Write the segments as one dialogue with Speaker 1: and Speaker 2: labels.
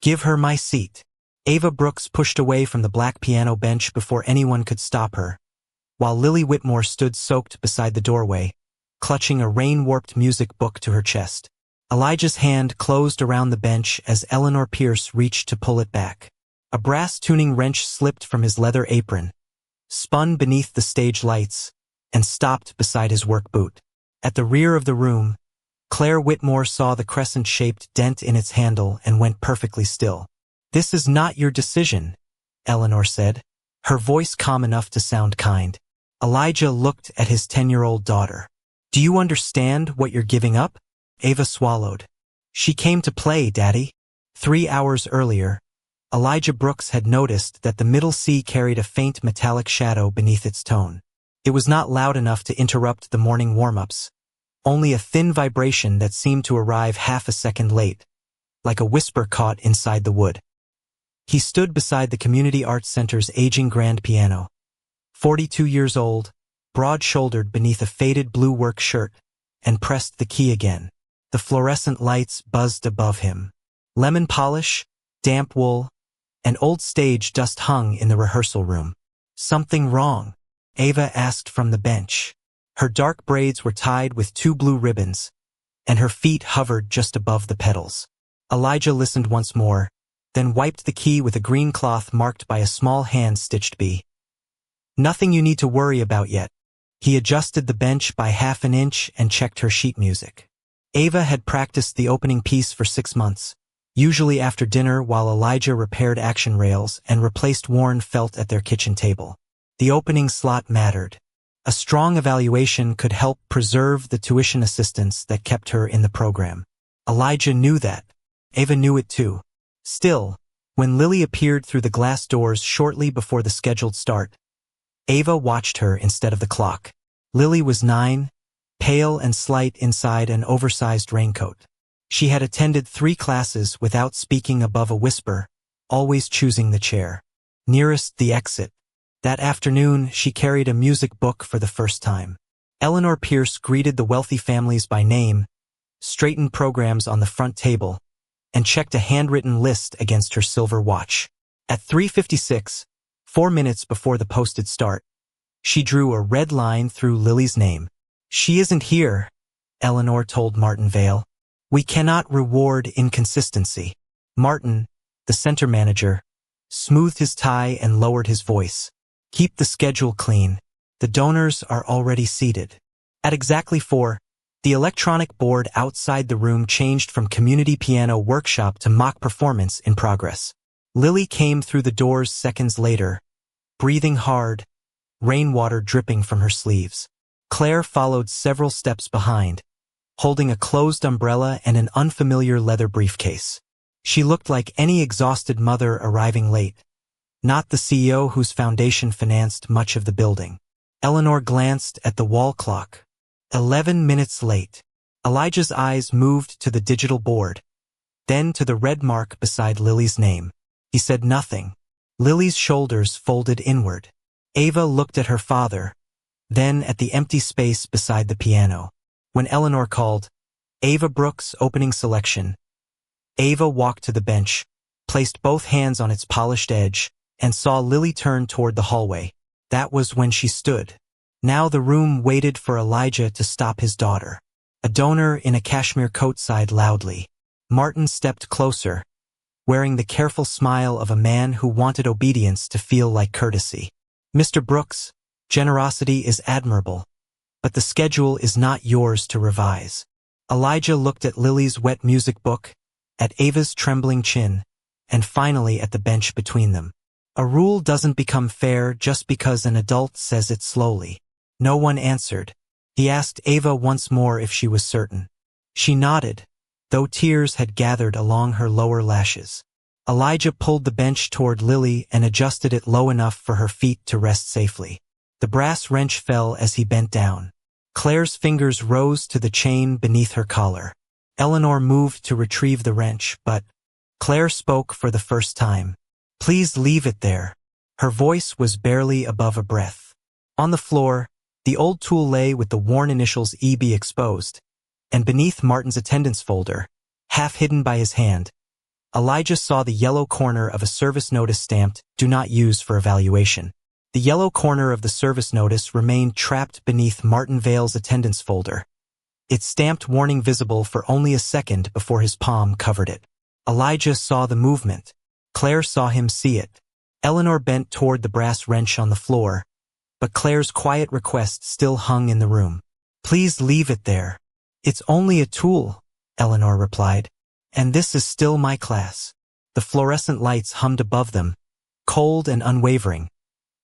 Speaker 1: Give her my seat. Ava Brooks pushed away from the black piano bench before anyone could stop her, while Lily Whitmore stood soaked beside the doorway, clutching a rain-warped music book to her chest. Elijah's hand closed around the bench as Eleanor Pierce reached to pull it back. A brass tuning wrench slipped from his leather apron, spun beneath the stage lights, and stopped beside his work boot. At the rear of the room, Claire Whitmore saw the crescent-shaped dent in its handle and went perfectly still. "This is not your decision," Eleanor said, her voice calm enough to sound kind. Elijah looked at his 10-year-old daughter. "Do you understand what you're giving up?" Ava swallowed. "She came to play, Daddy." 3 hours earlier, Elijah Brooks had noticed that the middle C carried a faint metallic shadow beneath its tone. It was not loud enough to interrupt the morning warm-ups, only a thin vibration that seemed to arrive half a second late, like a whisper caught inside the wood. He stood beside the Community Arts Center's aging grand piano, 42 years old, broad-shouldered beneath a faded blue work shirt, and pressed the key again. The fluorescent lights buzzed above him. Lemon polish, damp wool, and old stage dust hung in the rehearsal room. "Something wrong?" Ava asked from the bench. Her dark braids were tied with 2 blue ribbons, and her feet hovered just above the pedals. Elijah listened once more, then wiped the key with a green cloth marked by a small hand-stitched B. "Nothing you need to worry about yet." He adjusted the bench by half an inch and checked her sheet music. Ava had practiced the opening piece for 6 months, usually after dinner while Elijah repaired action rails and replaced worn felt at their kitchen table. The opening slot mattered. A strong evaluation could help preserve the tuition assistance that kept her in the program. Elijah knew that. Ava knew it too. Still, when Lily appeared through the glass doors shortly before the scheduled start, Ava watched her instead of the clock. Lily was 9, pale and slight inside an oversized raincoat. She had attended 3 classes without speaking above a whisper, always choosing the chair nearest the exit. That afternoon, she carried a music book for the first time. Eleanor Pierce greeted the wealthy families by name, straightened programs on the front table, and checked a handwritten list against her silver watch. At 3:56, 4 minutes before the posted start, she drew a red line through Lily's name. "She isn't here," Eleanor told Martin Vale. "We cannot reward inconsistency." Martin, the center manager, smoothed his tie and lowered his voice. "Keep the schedule clean. The donors are already seated." At exactly 4, the electronic board outside the room changed from community piano workshop to mock performance in progress. Lily came through the doors seconds later, breathing hard, rainwater dripping from her sleeves. Claire followed several steps behind, holding a closed umbrella and an unfamiliar leather briefcase. She looked like any exhausted mother arriving late, not the CEO whose foundation financed much of the building. Eleanor glanced at the wall clock. 11 minutes late. Elijah's eyes moved to the digital board, then to the red mark beside Lily's name. He said nothing. Lily's shoulders folded inward. Ava looked at her father, then at the empty space beside the piano. When Eleanor called, "Ava Brooks, opening selection," Ava walked to the bench, placed both hands on its polished edge, and saw Lily turn toward the hallway. That was when she stood. Now the room waited for Elijah to stop his daughter. A donor in a cashmere coat sighed loudly. Martin stepped closer, wearing the careful smile of a man who wanted obedience to feel like courtesy. "Mr. Brooks, generosity is admirable, but the schedule is not yours to revise." Elijah looked at Lily's wet music book, at Ava's trembling chin, and finally at the bench between them. "A rule doesn't become fair just because an adult says it slowly." No one answered. He asked Ava once more if she was certain. She nodded, though tears had gathered along her lower lashes. Elijah pulled the bench toward Lily and adjusted it low enough for her feet to rest safely. The brass wrench fell as he bent down. Claire's fingers rose to the chain beneath her collar. Eleanor moved to retrieve the wrench, but Claire spoke for the first time. "Please leave it there." Her voice was barely above a breath. On the floor, the old tool lay with the worn initials EB exposed, and beneath Martin's attendance folder, half hidden by his hand, Elijah saw the yellow corner of a service notice stamped, "Do not use for evaluation." The yellow corner of the service notice remained trapped beneath Martin Vale's attendance folder, its stamped warning visible for only a second before his palm covered it. Elijah saw the movement. Claire saw him see it. Eleanor bent toward the brass wrench on the floor, but Claire's quiet request still hung in the room. "Please leave it there. It's only a tool," Eleanor replied. "And this is still my class." The fluorescent lights hummed above them, cold and unwavering,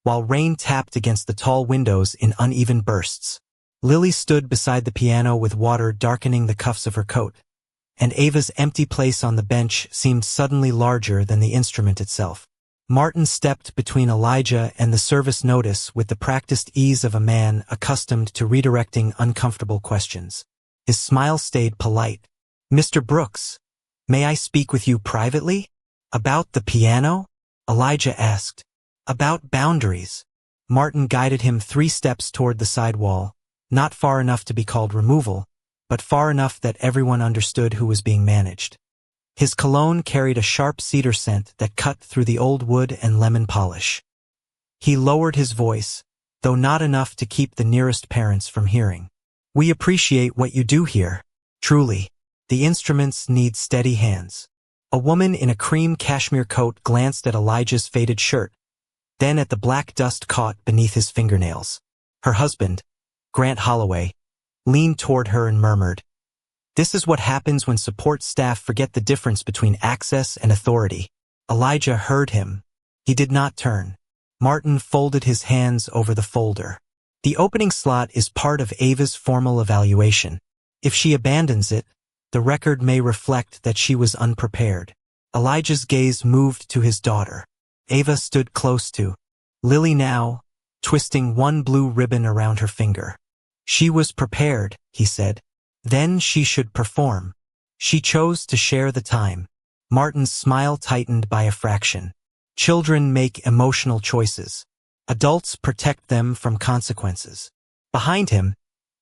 Speaker 1: while rain tapped against the tall windows in uneven bursts. Lily stood beside the piano with water darkening the cuffs of her coat, and Ava's empty place on the bench seemed suddenly larger than the instrument itself. Martin stepped between Elijah and the service notice with the practiced ease of a man accustomed to redirecting uncomfortable questions. His smile stayed polite. "Mr. Brooks, may I speak with you privately?" "About the piano?" Elijah asked. "About boundaries." Martin guided him 3 steps toward the side wall, not far enough to be called removal, but far enough that everyone understood who was being managed. His cologne carried a sharp cedar scent that cut through the old wood and lemon polish. He lowered his voice, though not enough to keep the nearest parents from hearing. "We appreciate what you do here. Truly. The instruments need steady hands." A woman in a cream cashmere coat glanced at Elijah's faded shirt, then at the black dust caught beneath his fingernails. Her husband, Grant Holloway, leaned toward her and murmured, "This is what happens when support staff forget the difference between access and authority." Elijah heard him. He did not turn. Martin folded his hands over the folder. "The opening slot is part of Ava's formal evaluation. If she abandons it, the record may reflect that she was unprepared." Elijah's gaze moved to his daughter. Ava stood close to Lily now, twisting one blue ribbon around her finger. "She was prepared," he said. "Then she should perform. She chose to share the time." Martin's smile tightened by a fraction. "Children make emotional choices. Adults protect them from consequences." Behind him,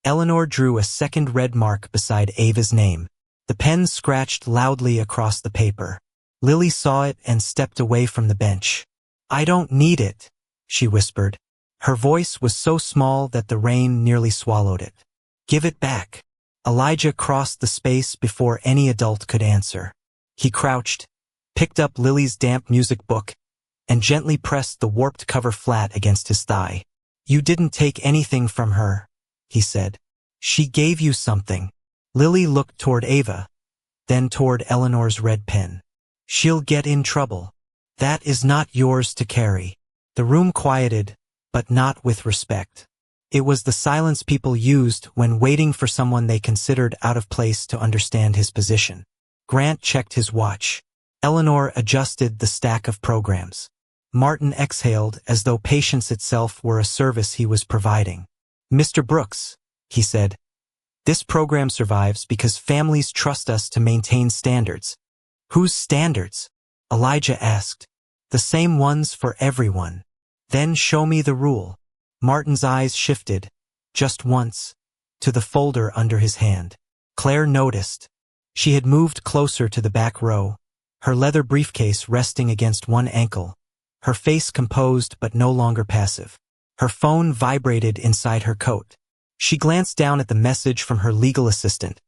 Speaker 1: Eleanor drew a second red mark beside Ava's name. The pen scratched loudly across the paper. Lily saw it and stepped away from the bench. "I don't need it," she whispered. Her voice was so small that the rain nearly swallowed it. "Give it back." Elijah crossed the space before any adult could answer. He crouched, picked up Lily's damp music book, and gently pressed the warped cover flat against his thigh. "You didn't take anything from her," he said. "She gave you something." Lily looked toward Ava, then toward Eleanor's red pen. "She'll get in trouble. That is not yours to carry." The room quieted, but not with respect. It was the silence people used when waiting for someone they considered out of place to understand his position. Grant checked his watch. Eleanor adjusted the stack of programs. Martin exhaled as though patience itself were a service he was providing. "Mr. Brooks," he said, "this program survives because families trust us to maintain standards." "Whose standards?" Elijah asked. "The same ones for everyone." "Then show me the rule." Martin's eyes shifted, just once, to the folder under his hand. Claire noticed. She had moved closer to the back row, her leather briefcase resting against one ankle, her face composed but no longer passive. Her phone vibrated inside her coat. She glanced down at the message from her legal assistant.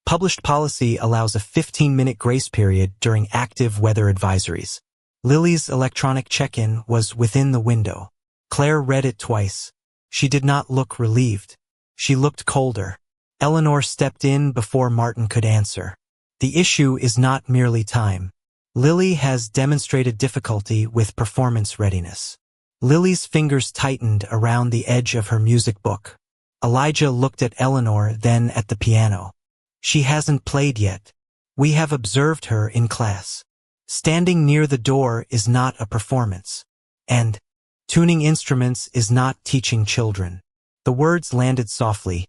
Speaker 1: Published policy allows a 15-minute grace period during active weather advisories. Lily's electronic check-in was within the window. Claire read it twice. She did not look relieved. She looked colder. Eleanor stepped in before Martin could answer. "The issue is not merely time. Lily has demonstrated difficulty with performance readiness." Lily's fingers tightened around the edge of her music book. Elijah looked at Eleanor, then at the piano. "She hasn't played yet. We have observed her in class. Standing near the door is not a performance. And tuning instruments is not teaching children." The words landed softly,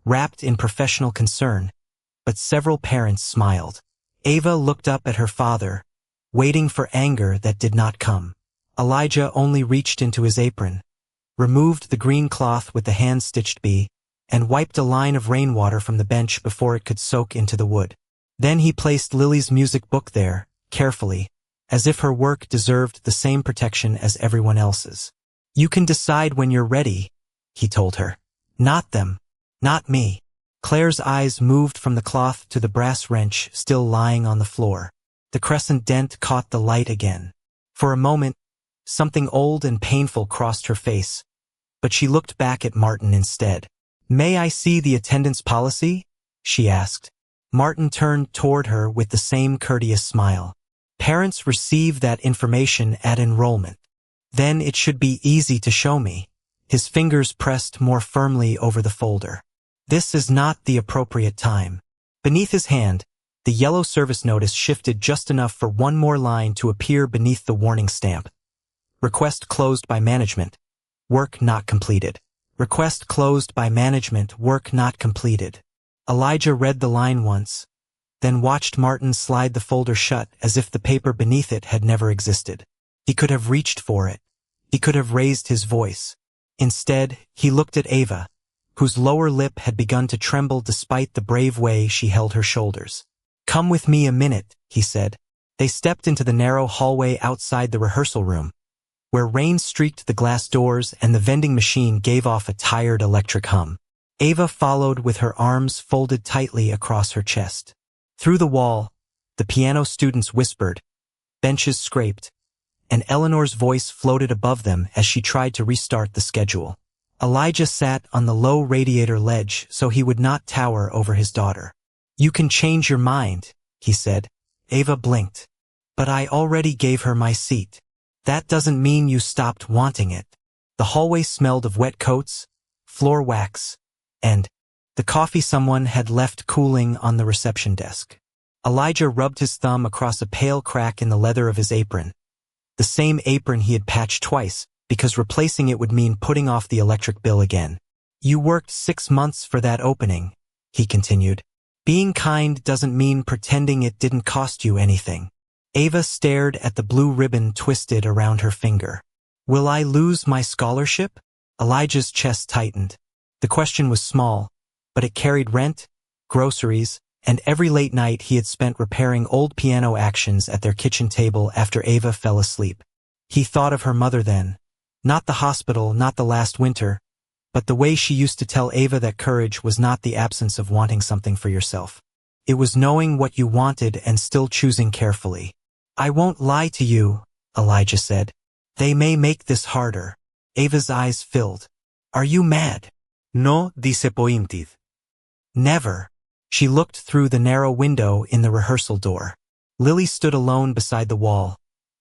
Speaker 1: wrapped in professional concern, but several parents smiled. Ava looked up at her father, waiting for anger that did not come. Elijah only reached into his apron, removed the green cloth with the hand-stitched bee, and wiped a line of rainwater from the bench before it could soak into the wood. Then he placed Lily's music book there, carefully, as if her work deserved the same protection as everyone else's. "You can decide when you're ready," he told her. "Not them. Not me." Claire's eyes moved from the cloth to the brass wrench still lying on the floor. The crescent dent caught the light again. For a moment, something old and painful crossed her face, but she looked back at Martin instead. "May I see the attendance policy?" she asked. Martin turned toward her with the same courteous smile. "Parents receive that information at enrollment. Then it should be easy to show me." His fingers pressed more firmly over the folder. "This is not the appropriate time." Beneath his hand, the yellow service notice shifted just enough for one more line to appear beneath the warning stamp. "Request closed by management. Work not completed." "Request closed by management. Work not completed." Elijah read the line once, then watched Martin slide the folder shut as if the paper beneath it had never existed. He could have reached for it. He could have raised his voice. Instead, he looked at Ava, whose lower lip had begun to tremble despite the brave way she held her shoulders. "Come with me a minute," he said. They stepped into the narrow hallway outside the rehearsal room, where rain streaked the glass doors and the vending machine gave off a tired electric hum. Ava followed with her arms folded tightly across her chest. Through the wall, the piano students whispered, benches scraped, and Eleanor's voice floated above them as she tried to restart the schedule. Elijah sat on the low radiator ledge so he would not tower over his daughter. "You can change your mind," he said. Ava blinked. "But I already gave her my seat." "That doesn't mean you stopped wanting it." The hallway smelled of wet coats, floor wax, and the coffee someone had left cooling on the reception desk. Elijah rubbed his thumb across a pale crack in the leather of his apron, the same apron he had patched twice, because replacing it would mean putting off the electric bill again. "You worked 6 months for that opening," he continued. "Being kind doesn't mean pretending it didn't cost you anything." Ava stared at the blue ribbon twisted around her finger. "Will I lose my scholarship?" Elijah's chest tightened. The question was small, but it carried rent, groceries, and every late night he had spent repairing old piano actions at their kitchen table after Ava fell asleep. He thought of her mother then. Not the hospital, not the last winter, but the way she used to tell Ava that courage was not the absence of wanting something for yourself. It was knowing what you wanted and still choosing carefully. "I won't lie to you," Elijah said. "They may make this harder." Ava's eyes filled. "Are you mad?" "No disappointed." "Never." She looked through the narrow window in the rehearsal door. Lily stood alone beside the wall,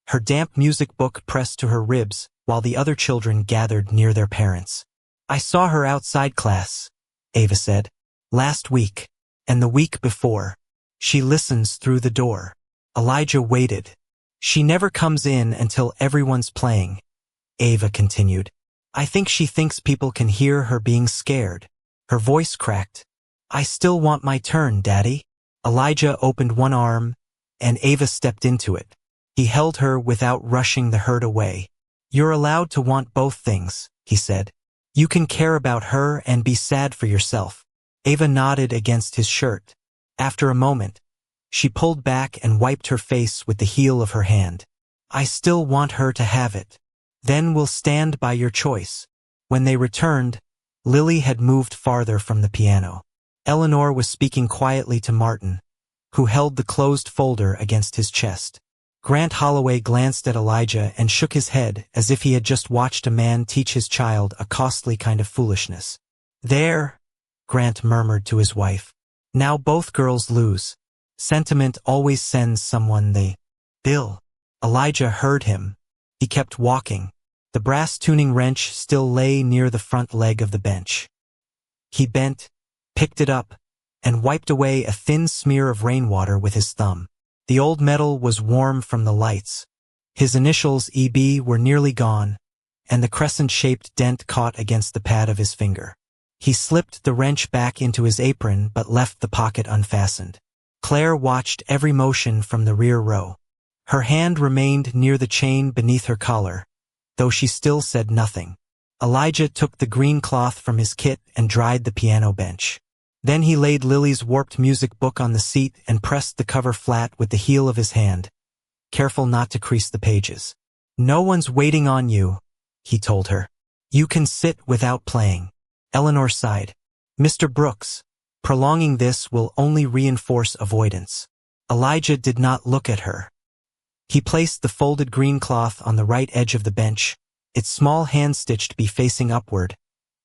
Speaker 1: her damp music book pressed to her ribs, while the other children gathered near their parents. "I saw her outside class," Ava said. "Last week, and the week before. She listens through the door." Elijah waited. "She never comes in until everyone's playing," Ava continued. "I think she thinks people can hear her being scared." Her voice cracked. "I still want my turn, Daddy." Elijah opened one arm, and Ava stepped into it. He held her without rushing the hurt away. "You're allowed to want both things," he said. "You can care about her and be sad for yourself." Ava nodded against his shirt. After a moment, she pulled back and wiped her face with the heel of her hand. "I still want her to have it. Then we'll stand by your choice." When they returned, Lily had moved farther from the piano. Eleanor was speaking quietly to Martin, who held the closed folder against his chest. Grant Holloway glanced at Elijah and shook his head as if he had just watched a man teach his child a costly kind of foolishness. "There," Grant murmured to his wife. "Now both girls lose. Sentiment always sends someone the bill." Elijah heard him. He kept walking. The brass tuning wrench still lay near the front leg of the bench. He bent, picked it up, and wiped away a thin smear of rainwater with his thumb. The old metal was warm from the lights. His initials EB were nearly gone, and the crescent-shaped dent caught against the pad of his finger. He slipped the wrench back into his apron but left the pocket unfastened. Claire watched every motion from the rear row. Her hand remained near the chain beneath her collar, though she still said nothing. Elijah took the green cloth from his kit and dried the piano bench. Then he laid Lily's warped music book on the seat and pressed the cover flat with the heel of his hand, careful not to crease the pages. "No one's waiting on you," he told her. "You can sit without playing." Eleanor sighed. "Mr. Brooks, prolonging this will only reinforce avoidance." Elijah did not look at her. He placed the folded green cloth on the right edge of the bench, its small hand-stitch to be facing upward,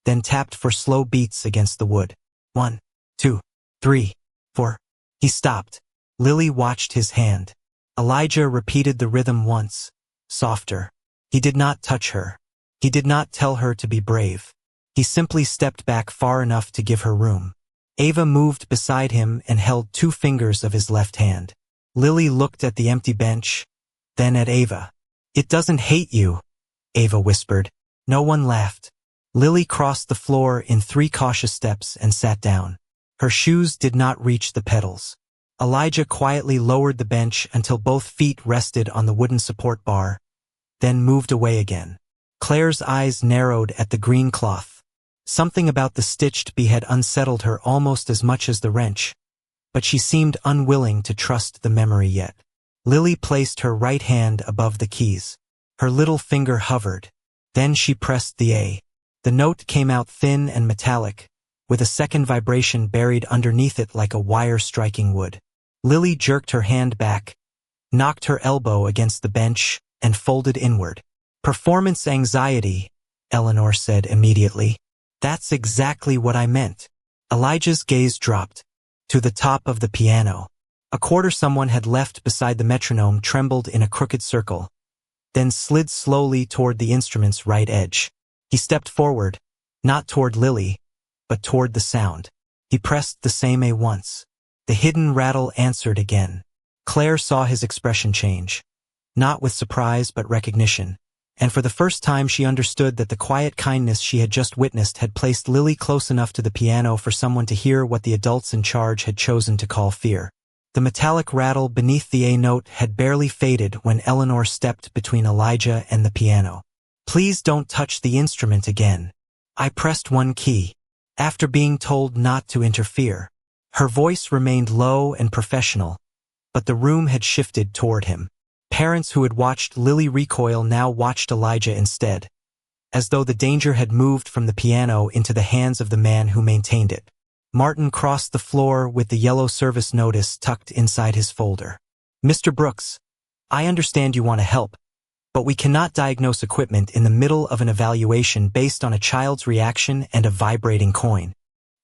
Speaker 1: then tapped for slow beats against the wood. 1, 2, 3, 4. He stopped. Lily watched his hand. Elijah repeated the rhythm once, softer. He did not touch her. He did not tell her to be brave. He simply stepped back far enough to give her room. Ava moved beside him and held 2 fingers of his left hand. Lily looked at the empty bench, then at Ava. "It doesn't hate you," Ava whispered. No one laughed. Lily crossed the floor in 3 cautious steps and sat down. Her shoes did not reach the pedals. Elijah quietly lowered the bench until both feet rested on the wooden support bar, then moved away again. Claire's eyes narrowed at the green cloth. Something about the stitched bee had unsettled her almost as much as the wrench, but she seemed unwilling to trust the memory yet. Lily placed her right hand above the keys. Her little finger hovered. Then she pressed the A. The note came out thin and metallic, with a second vibration buried underneath it like a wire striking wood. Lily jerked her hand back, knocked her elbow against the bench, and folded inward. "Performance anxiety," Eleanor said immediately. "That's exactly what I meant." Elijah's gaze dropped to the top of the piano. A quarter someone had left beside the metronome trembled in a crooked circle, then slid slowly toward the instrument's right edge. He stepped forward, not toward Lily, but toward the sound. He pressed the same A once. The hidden rattle answered again. Claire saw his expression change, not with surprise but recognition, and for the first time she understood that the quiet kindness she had just witnessed had placed Lily close enough to the piano for someone to hear what the adults in charge had chosen to call fear. The metallic rattle beneath the A note had barely faded when Eleanor stepped between Elijah and the piano. "Please don't touch the instrument again." I pressed 1 key, after being told not to interfere. Her voice remained low and professional, but the room had shifted toward him. Parents who had watched Lily recoil now watched Elijah instead, as though the danger had moved from the piano into the hands of the man who maintained it. Martin crossed the floor with the yellow service notice tucked inside his folder. "Mr. Brooks, I understand you want to help, but we cannot diagnose equipment in the middle of an evaluation based on a child's reaction and a vibrating coin."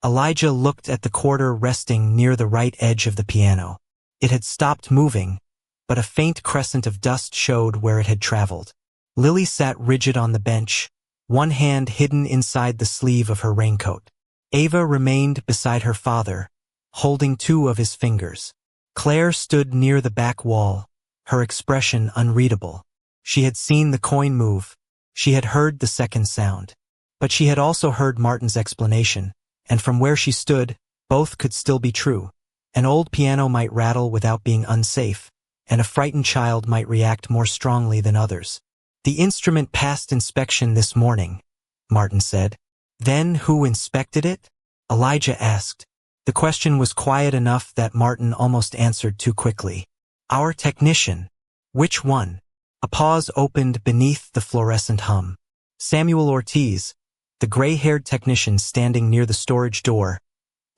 Speaker 1: Elijah looked at the quarter resting near the right edge of the piano. It had stopped moving, but a faint crescent of dust showed where it had traveled. Lily sat rigid on the bench, one hand hidden inside the sleeve of her raincoat. Ava remained beside her father, holding 2 of his fingers. Claire stood near the back wall, her expression unreadable. She had seen the coin move. She had heard the second sound. But she had also heard Martin's explanation, and from where she stood, both could still be true. An old piano might rattle without being unsafe, and a frightened child might react more strongly than others. "The instrument passed inspection this morning," Martin said. "Then who inspected it?" Elijah asked. The question was quiet enough that Martin almost answered too quickly. "Our technician." "Which one?" A pause opened beneath the fluorescent hum. Samuel Ortiz, the gray-haired technician standing near the storage door,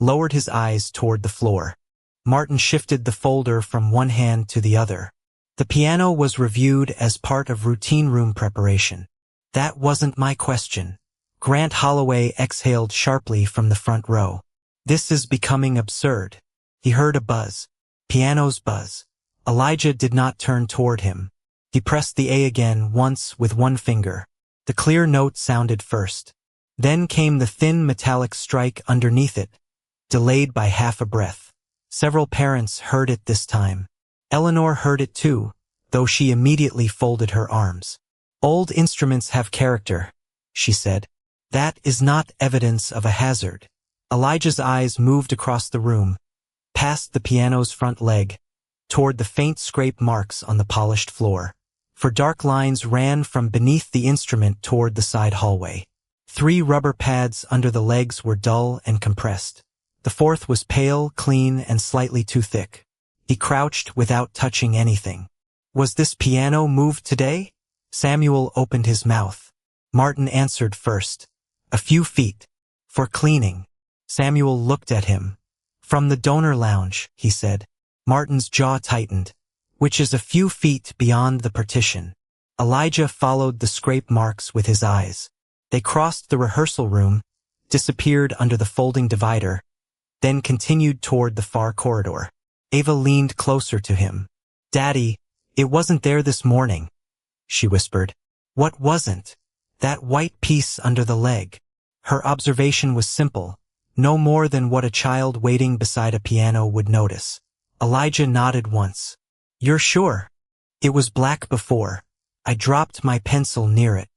Speaker 1: lowered his eyes toward the floor. Martin shifted the folder from one hand to the other. The piano was reviewed as part of routine room preparation. "That wasn't my question." Grant Holloway exhaled sharply from the front row. "This is becoming absurd." He heard a buzz. Piano's buzz. Elijah did not turn toward him. He pressed the A again once with 1 finger. The clear note sounded first. Then came the thin metallic strike underneath it, delayed by half a breath. Several parents heard it this time. Eleanor heard it too, though she immediately folded her arms. "Old instruments have character," she said. "That is not evidence of a hazard." Elijah's eyes moved across the room, past the piano's front leg, toward the faint scrape marks on the polished floor. For dark lines ran from beneath the instrument toward the side hallway. 3 rubber pads under the legs were dull and compressed. The 4th was pale, clean, and slightly too thick. He crouched without touching anything. Was this piano moved today? Samuel opened his mouth. Martin answered first. A few feet. For cleaning. Samuel looked at him. From the donor lounge, he said. Martin's jaw tightened. Which is a few feet beyond the partition. Elijah followed the scrape marks with his eyes. They crossed the rehearsal room, disappeared under the folding divider, then continued toward the far corridor. Ava leaned closer to him. Daddy, it wasn't there this morning, she whispered. What wasn't? That white piece under the leg. Her observation was simple, no more than what a child waiting beside a piano would notice. Elijah nodded once. You're sure? It was black before. I dropped my pencil near it.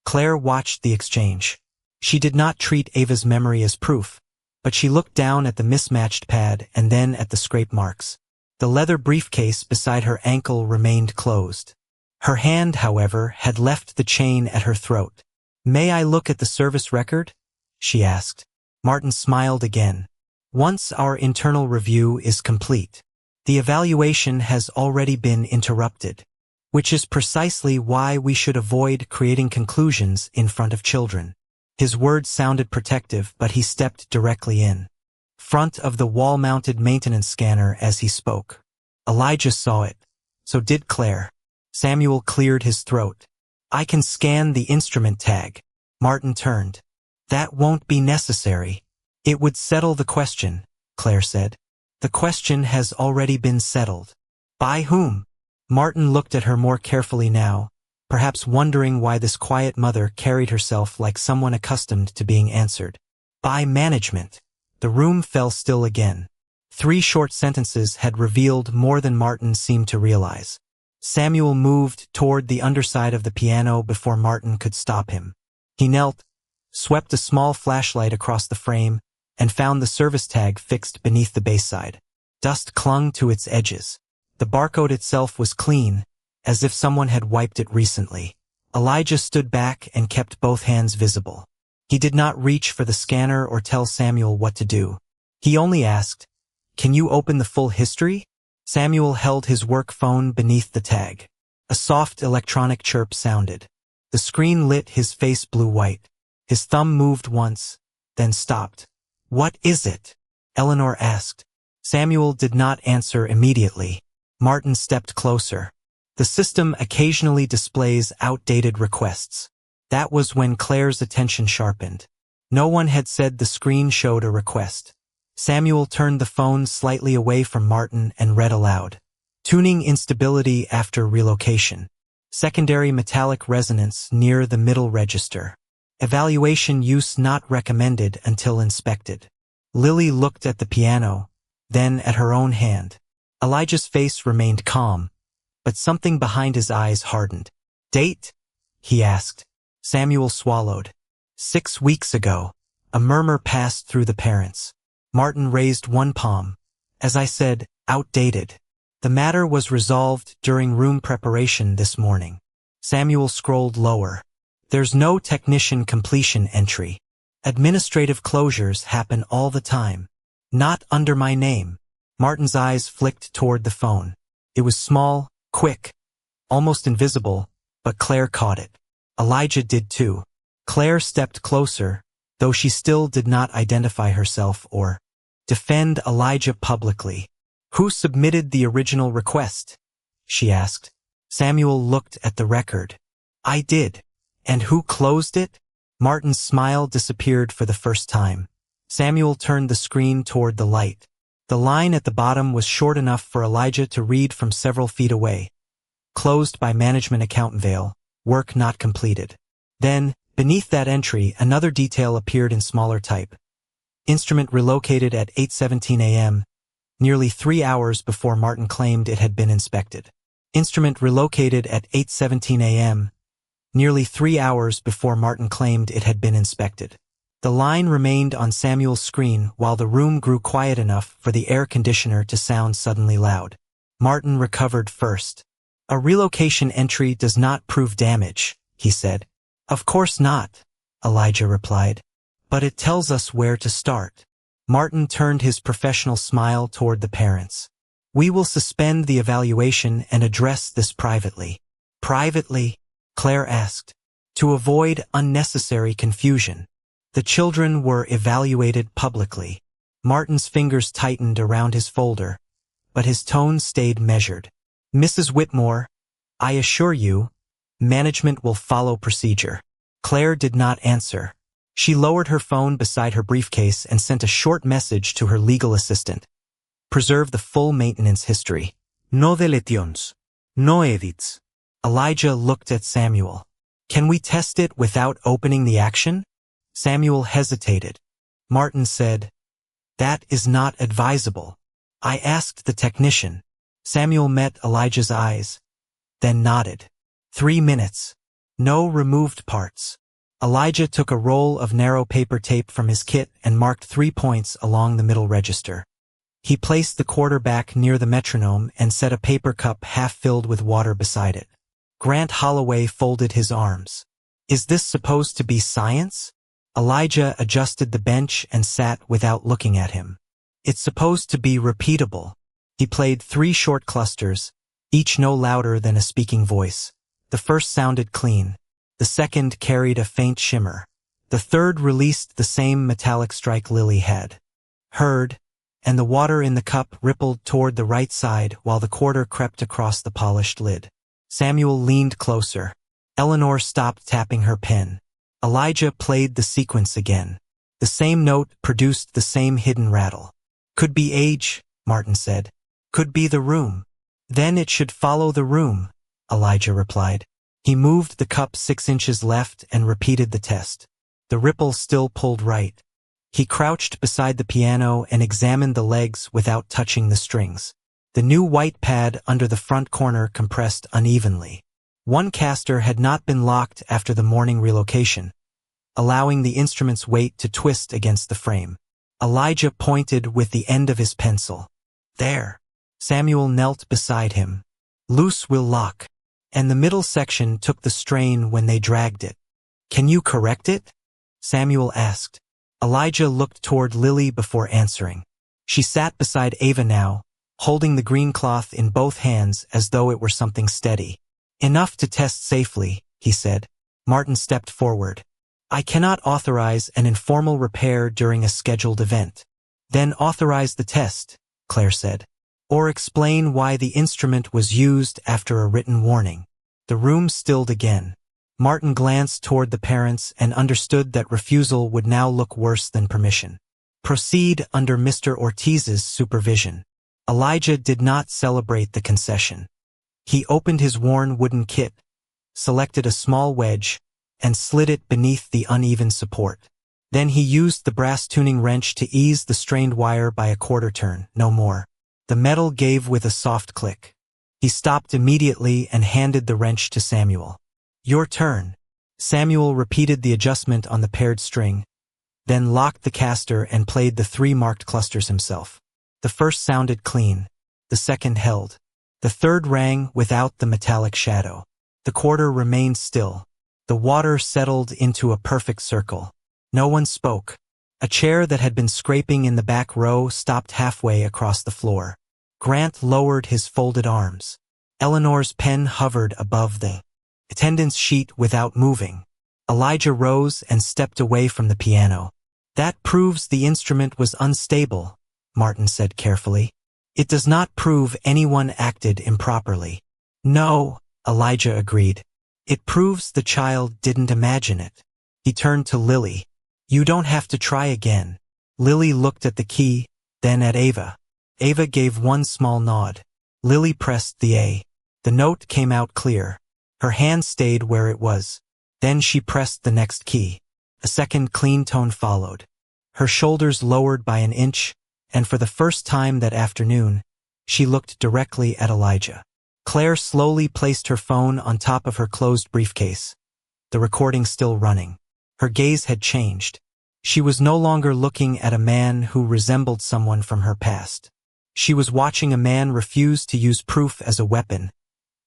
Speaker 1: Claire watched the exchange. She did not treat Ava's memory as proof, but she looked down at the mismatched pad and then at the scrape marks. The leather briefcase beside her ankle remained closed. Her hand, however, had left the chain at her throat. May I look at the service record? She asked. Martin smiled again. Once our internal review is complete. The evaluation has already been interrupted, which is precisely why we should avoid creating conclusions in front of children. His words sounded protective, but he stepped directly in front of the wall-mounted maintenance scanner as he spoke. Elijah saw it. So did Claire. Samuel cleared his throat. I can scan the instrument tag. Martin turned. That won't be necessary. It would settle the question, Claire said. The question has already been settled. By whom? Martin looked at her more carefully now, perhaps wondering why this quiet mother carried herself like someone accustomed to being answered. By management. The room fell still again. 3 short sentences had revealed more than Martin seemed to realize. Samuel moved toward the underside of the piano before Martin could stop him. He knelt, swept a small flashlight across the frame, and found the service tag fixed beneath the bass side. Dust clung to its edges. The barcode itself was clean, as if someone had wiped it recently. Elijah stood back and kept both hands visible. He did not reach for the scanner or tell Samuel what to do. He only asked, Can you open the full history? Samuel held his work phone beneath the tag. A soft electronic chirp sounded. The screen lit his face blue-white. His thumb moved once, then stopped. What is it? Eleanor asked. Samuel did not answer immediately. Martin stepped closer. The system occasionally displays outdated requests. That was when Claire's attention sharpened. No one had said the screen showed a request. Samuel turned the phone slightly away from Martin and read aloud. Tuning instability after relocation. Secondary metallic resonance near the middle register. Evaluation use not recommended until inspected. Lily looked at the piano, then at her own hand. Elijah's face remained calm, but something behind his eyes hardened. Date? He asked. Samuel swallowed. 6 weeks ago. A murmur passed through the parents. Martin raised one palm. As I said, outdated. The matter was resolved during room preparation this morning. Samuel scrolled lower. There's no technician completion entry. Administrative closures happen all the time. Not under my name. Martin's eyes flicked toward the phone. It was small, quick, almost invisible, but Claire caught it. Elijah did too. Claire stepped closer, though she still did not identify herself or defend Elijah publicly. Who submitted the original request? She asked. Samuel looked at the record. I did. And who closed it? Martin's smile disappeared for the first time. Samuel turned the screen toward the light. The line at the bottom was short enough for Elijah to read from several feet away. Closed by management account veil. Work not completed. Then, beneath that entry, another detail appeared in smaller type. Instrument relocated at 8:17 a.m., nearly 3 hours before Martin claimed it had been inspected. Instrument relocated at 8:17 a.m., nearly 3 hours before Martin claimed it had been inspected. The line remained on Samuel's screen while the room grew quiet enough for the air conditioner to sound suddenly loud. Martin recovered first. A relocation entry does not prove damage, he said. Of course not, Elijah replied. But it tells us where to start. Martin turned his professional smile toward the parents. We will suspend the evaluation and address this privately. Privately? Claire asked. To avoid unnecessary confusion. The children were evaluated publicly. Martin's fingers tightened around his folder, but his tone stayed measured. Mrs. Whitmore, I assure you, management will follow procedure. Claire did not answer. She lowered her phone beside her briefcase and sent a short message to her legal assistant. Preserve the full maintenance history. No deletions. No edits. Elijah looked at Samuel. Can we test it without opening the action? Samuel hesitated. Martin said, That is not advisable. I asked the technician. Samuel met Elijah's eyes, then nodded. 3 minutes. No removed parts. Elijah took a roll of narrow paper tape from his kit and marked 3 points along the middle register. He placed the quarter back near the metronome and set a paper cup half filled with water beside it. Grant Holloway folded his arms. Is this supposed to be science? Elijah adjusted the bench and sat without looking at him. It's supposed to be repeatable. He played 3 short clusters, each no louder than a speaking voice. The first sounded clean. The second carried a faint shimmer. The third released the same metallic strike Lily had heard, and the water in the cup rippled toward the right side while the quarter crept across the polished lid. Samuel leaned closer. Eleanor stopped tapping her pen. Elijah played the sequence again. The same note produced the same hidden rattle. Could be age, Martin said. Could be the room. Then it should follow the room, Elijah replied. He moved the cup 6 inches left and repeated the test. The ripple still pulled right. He crouched beside the piano and examined the legs without touching the strings. The new white pad under the front corner compressed unevenly. One caster had not been locked after the morning relocation, allowing the instrument's weight to twist against the frame. Elijah pointed with the end of his pencil. There. Samuel knelt beside him. Loose will lock. And the middle section took the strain when they dragged it. Can you correct it? Samuel asked. Elijah looked toward Lily before answering. She sat beside Ava now, holding the green cloth in both hands as though it were something steady. Enough to test safely, he said. Martin stepped forward. I cannot authorize an informal repair during a scheduled event. Then authorize the test, Claire said. Or explain why the instrument was used after a written warning. The room stilled again. Martin glanced toward the parents and understood that refusal would now look worse than permission. Proceed under Mr. Ortiz's supervision. Elijah did not celebrate the concession. He opened his worn wooden kit, selected a small wedge, and slid it beneath the uneven support. Then he used the brass tuning wrench to ease the strained wire by a quarter turn, no more. The metal gave with a soft click. He stopped immediately and handed the wrench to Samuel. Your turn. Samuel repeated the adjustment on the paired string, then locked the caster and played the 3 marked clusters himself. The first sounded clean. The second held. The third rang without the metallic shadow. The quarter remained still. The water settled into a perfect circle. No one spoke. A chair that had been scraping in the back row stopped halfway across the floor. Grant lowered his folded arms. Eleanor's pen hovered above the attendance sheet without moving. Elijah rose and stepped away from the piano. That proves the instrument was unstable, Martin said carefully. It does not prove anyone acted improperly. No, Elijah agreed. It proves the child didn't imagine it. He turned to Lily. You don't have to try again. Lily looked at the key, then at Ava. Ava gave one small nod. Lily pressed the A. The note came out clear. Her hand stayed where it was. Then she pressed the next key. A second clean tone followed. Her shoulders lowered by an inch, and for the first time that afternoon, she looked directly at Elijah. Claire slowly placed her phone on top of her closed briefcase, the recording still running. Her gaze had changed. She was no longer looking at a man who resembled someone from her past. She was watching a man refuse to use proof as a weapon,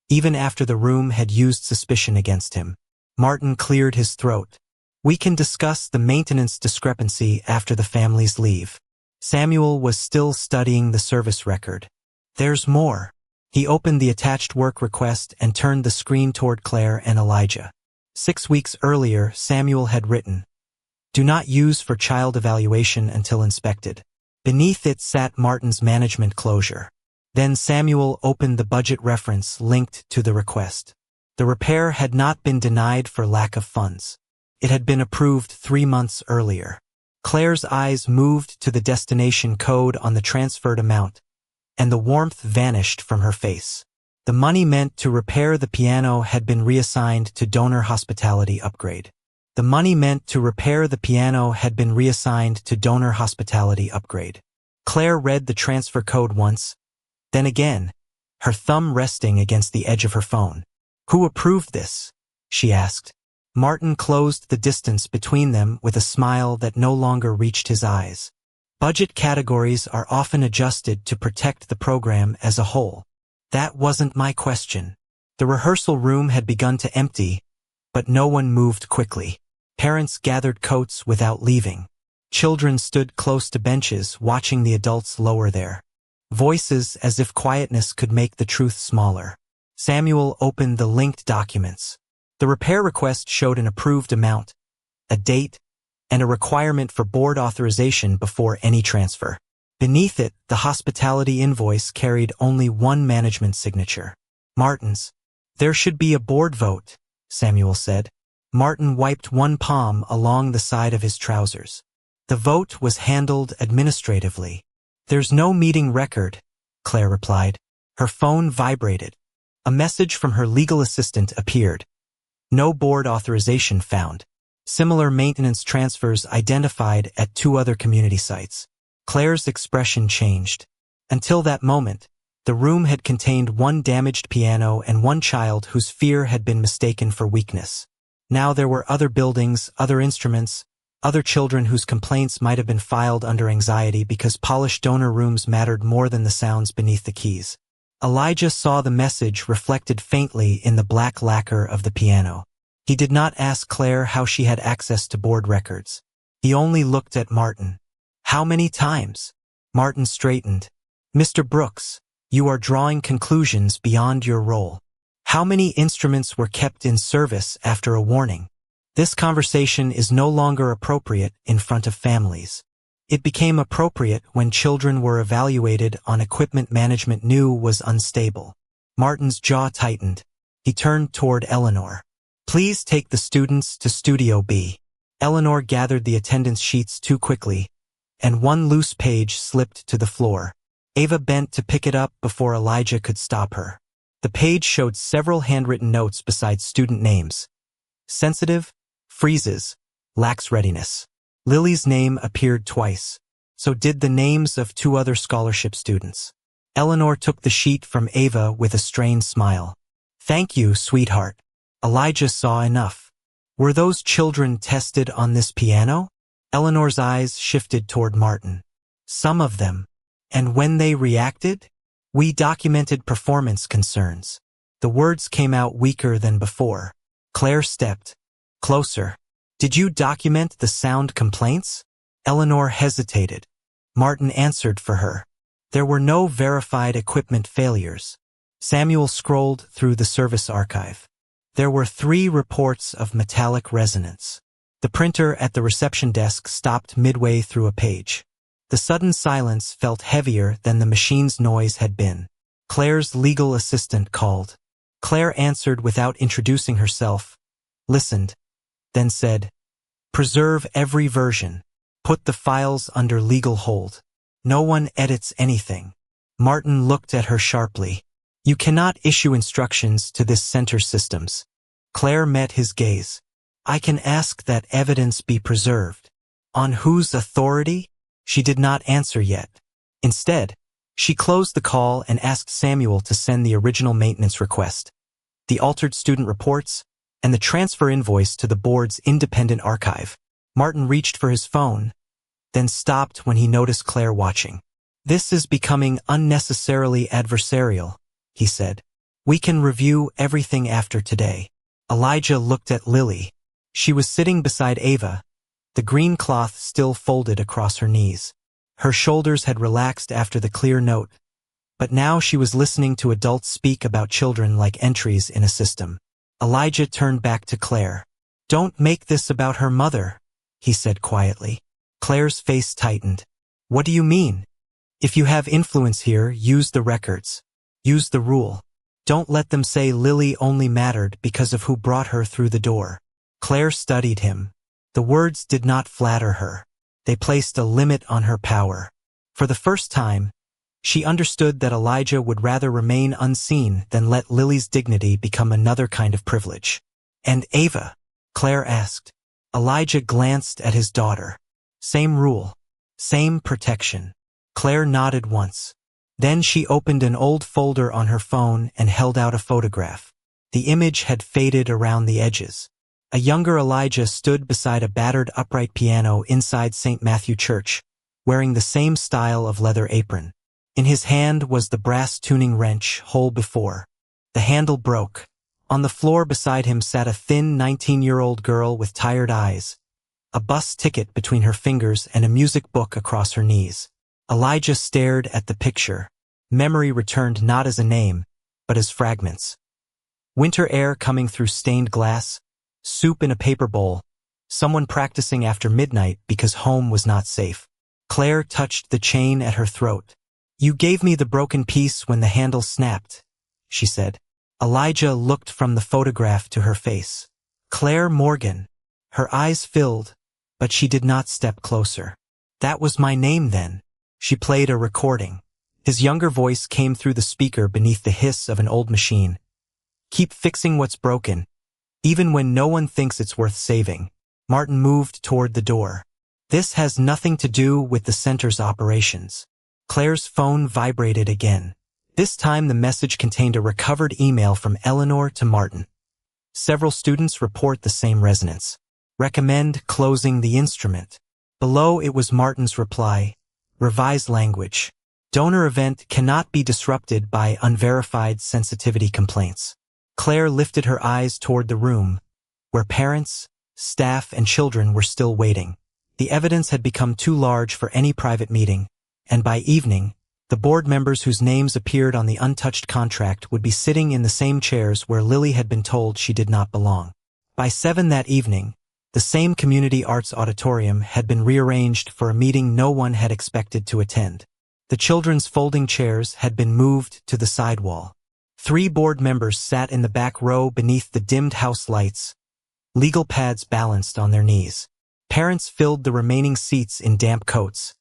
Speaker 1: even after the room had used suspicion against him. Martin cleared his throat. We can discuss the maintenance discrepancy after the family's leave. Samuel was still studying the service record. There's more. He opened the attached work request and turned the screen toward Claire and Elijah. 6 weeks earlier, Samuel had written, "Do not use for child evaluation until inspected." Beneath it sat Martin's management closure. Then Samuel opened the budget reference linked to the request. The repair had not been denied for lack of funds. It had been approved 3 months earlier. Claire's eyes moved to the destination code on the transferred amount, and the warmth vanished from her face. The money meant to repair the piano had been reassigned to donor hospitality upgrade. The money meant to repair the piano had been reassigned to donor hospitality upgrade. Claire read the transfer code once, then again, her thumb resting against the edge of her phone. "Who approved this?" she asked. Martin closed the distance between them with a smile that no longer reached his eyes. Budget categories are often adjusted to protect the program as a whole. That wasn't my question. The rehearsal room had begun to empty, but no one moved quickly. Parents gathered coats without leaving. Children stood close to benches watching the adults lower their voices as if quietness could make the truth smaller. Samuel opened the linked documents. The repair request showed an approved amount, a date, and a requirement for board authorization before any transfer. Beneath it, the hospitality invoice carried only one management signature. Martin's. "There should be a board vote," Samuel said. Martin wiped one palm along the side of his trousers. The vote was handled administratively. "There's no meeting record," Claire replied. Her phone vibrated. A message from her legal assistant appeared. "No board authorization found. Similar maintenance transfers identified at 2 other community sites." Claire's expression changed. Until that moment, the room had contained one damaged piano and one child whose fear had been mistaken for weakness. Now there were other buildings, other instruments, other children whose complaints might have been filed under anxiety because polished donor rooms mattered more than the sounds beneath the keys. Elijah saw the message reflected faintly in the black lacquer of the piano. He did not ask Claire how she had access to board records. He only looked at Martin. "How many times?" Martin straightened. "Mr. Brooks, you are drawing conclusions beyond your role. How many instruments were kept in service after a warning? This conversation is no longer appropriate in front of families. It became appropriate when children were evaluated on equipment management knew was unstable." Martin's jaw tightened. He turned toward Eleanor. "Please take the students to Studio B." Eleanor gathered the attendance sheets too quickly, and one loose page slipped to the floor. Ava bent to pick it up before Elijah could stop her. The page showed several handwritten notes besides student names. Sensitive, freezes, lacks readiness. Lily's name appeared twice. So did the names of 2 other scholarship students. Eleanor took the sheet from Ava with a strained smile. "Thank you, sweetheart." Elijah saw enough. Were those children tested on this piano? Eleanor's eyes shifted toward Martin. "Some of them. And when they reacted? We documented performance concerns." The words came out weaker than before. Claire stepped closer. "Did you document the sound complaints?" Eleanor hesitated. Martin answered for her. "There were no verified equipment failures." Samuel scrolled through the service archive. There were 3 reports of metallic resonance. The printer at the reception desk stopped midway through a page. The sudden silence felt heavier than the machine's noise had been. Claire's legal assistant called. Claire answered without introducing herself, listened, then said, "Preserve every version. Put the files under legal hold. No one edits anything." Martin looked at her sharply. "You cannot issue instructions to this center's systems." Claire met his gaze. "I can ask that evidence be preserved." On whose authority? She did not answer yet. Instead, she closed the call and asked Samuel to send the original maintenance request, the altered student reports, and the transfer invoice to the board's independent archive. Martin reached for his phone, then stopped when he noticed Claire watching. "This is becoming unnecessarily adversarial," he said. "We can review everything after today." Elijah looked at Lily. She was sitting beside Ava, the green cloth still folded across her knees. Her shoulders had relaxed after the clear note, But now she was listening to adults speak about children like entries in a system. Elijah turned back to Claire. "Don't make this about her mother," he said quietly. Claire's face tightened. "What do you mean? If you have influence here, use the records. Use the rule. Don't let them say Lily only mattered because of who brought her through the door." Claire studied him. The words did not flatter her. They placed a limit on her power. For the first time, she understood that Elijah would rather remain unseen than let Lily's dignity become another kind of privilege. "And Ava?" Claire asked. Elijah glanced at his daughter. "Same rule. Same protection." Claire nodded once. Then she opened an old folder on her phone and held out a photograph. The image had faded around the edges. A younger Elijah stood beside a battered upright piano inside St. Matthew Church, wearing the same style of leather apron. In his hand was the brass tuning wrench, whole before. The handle broke. On the floor beside him sat a thin 19-year-old girl with tired eyes, a bus ticket between her fingers and a music book across her knees. Elijah stared at the picture. Memory returned not as a name, but as fragments. Winter air coming through stained glass, soup in a paper bowl, someone practicing after midnight because home was not safe. Claire touched the chain at her throat. "You gave me the broken piece when the handle snapped," she said. Elijah looked from the photograph to her face. Claire Morgan. Her eyes filled, but she did not step closer. "That was my name then." She played a recording. His younger voice came through the speaker beneath the hiss of an old machine. "Keep fixing what's broken, even when no one thinks it's worth saving." Martin moved toward the door. "This has nothing to do with the center's operations." Claire's phone vibrated again. This time the message contained a recovered email from Eleanor to Martin. Several students report the same resonance. Recommend closing the instrument. Below it was Martin's reply. Revised language. Donor event cannot be disrupted by unverified sensitivity complaints. Claire lifted her eyes toward the room, where parents, staff, and children were still waiting. The evidence had become too large for any private meeting, and by evening, the board members whose names appeared on the untouched contract would be sitting in the same chairs where Lily had been told she did not belong. By 7 that evening, the same community arts auditorium had been rearranged for a meeting no one had expected to attend. The children's folding chairs had been moved to the side wall. 3 board members sat in the back row beneath the dimmed house lights, legal pads balanced on their knees. Parents filled the remaining seats in damp coats,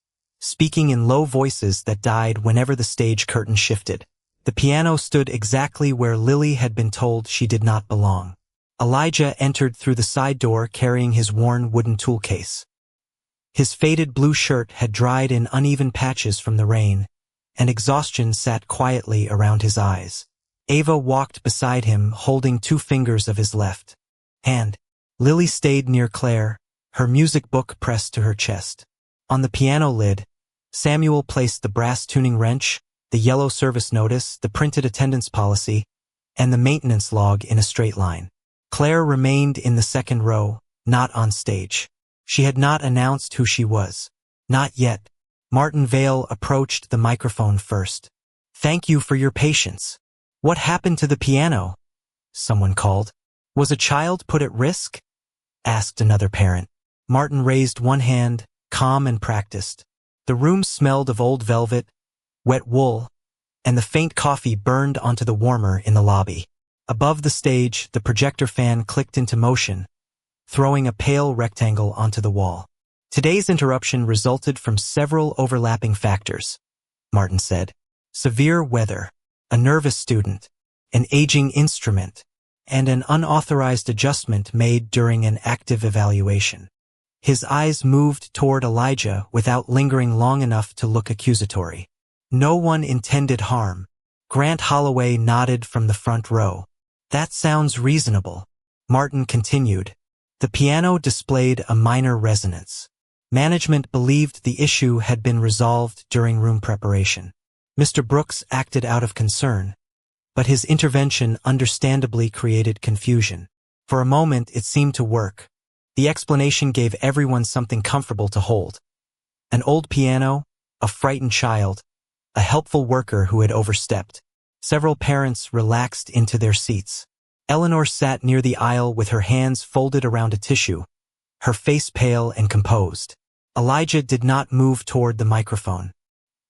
Speaker 1: speaking in low voices that died whenever the stage curtain shifted. The piano stood exactly where Lily had been told she did not belong. Elijah entered through the side door carrying his worn wooden tool case. His faded blue shirt had dried in uneven patches from the rain, and exhaustion sat quietly around his eyes. Ava walked beside him, holding 2 fingers of his left hand. Lily stayed near Claire, her music book pressed to her chest. On the piano lid, Samuel placed the brass tuning wrench, the yellow service notice, the printed attendance policy, and the maintenance log in a straight line. Claire remained in the second row, not on stage. She had not announced who she was. Not yet. Martin Vale approached the microphone first. "Thank you for your patience." "What happened to the piano?" someone called. "Was a child put at risk?" asked another parent. Martin raised one hand, calm and practiced. The room smelled of old velvet, wet wool, and the faint coffee burned onto the warmer in the lobby. Above the stage, the projector fan clicked into motion, throwing a pale rectangle onto the wall. "Today's interruption resulted from several overlapping factors," Martin said. "Severe weather, a nervous student, an aging instrument, and an unauthorized adjustment made during an active evaluation." His eyes moved toward Elijah without lingering long enough to look accusatory. "No one intended harm." Grant Holloway nodded from the front row. "That sounds reasonable." Martin continued. "The piano displayed a minor resonance. Management believed the issue had been resolved during room preparation. Mr. Brooks acted out of concern, but his intervention understandably created confusion. For a moment it seemed to work. The explanation gave everyone something comfortable to hold. An old piano, a frightened child, a helpful worker who had overstepped. Several parents relaxed into their seats. Eleanor sat near the aisle with her hands folded around a tissue, her face pale and composed. Elijah did not move toward the microphone.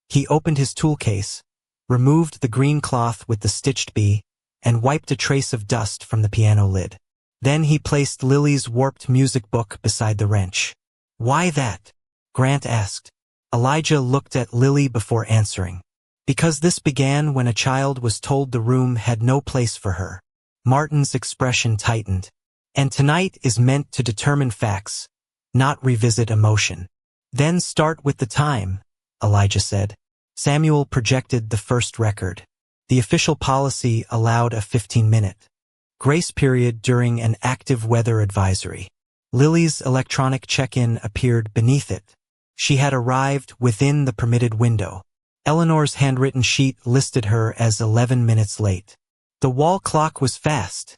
Speaker 1: He opened his tool case, removed the green cloth with the stitched bee, and wiped a trace of dust from the piano lid. Then he placed Lily's warped music book beside the wrench. "Why that?" Grant asked. Elijah looked at Lily before answering. "Because this began when a child was told the room had no place for her." Martin's expression tightened. "And tonight is meant to determine facts, not revisit emotion." "Then start with the time," Elijah said. Samuel projected the first record. The official policy allowed a 15-minute grace period during an active weather advisory. Lily's electronic check-in appeared beneath it. She had arrived within the permitted window. Eleanor's handwritten sheet listed her as 11 minutes late. "The wall clock was fast,"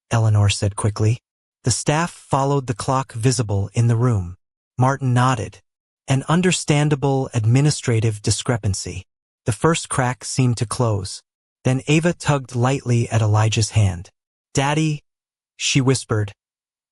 Speaker 1: Eleanor said quickly. The staff followed the clock visible in the room. Martin nodded. An understandable administrative discrepancy. The first crack seemed to close. Then Ava tugged lightly at Elijah's hand. "Daddy," she whispered.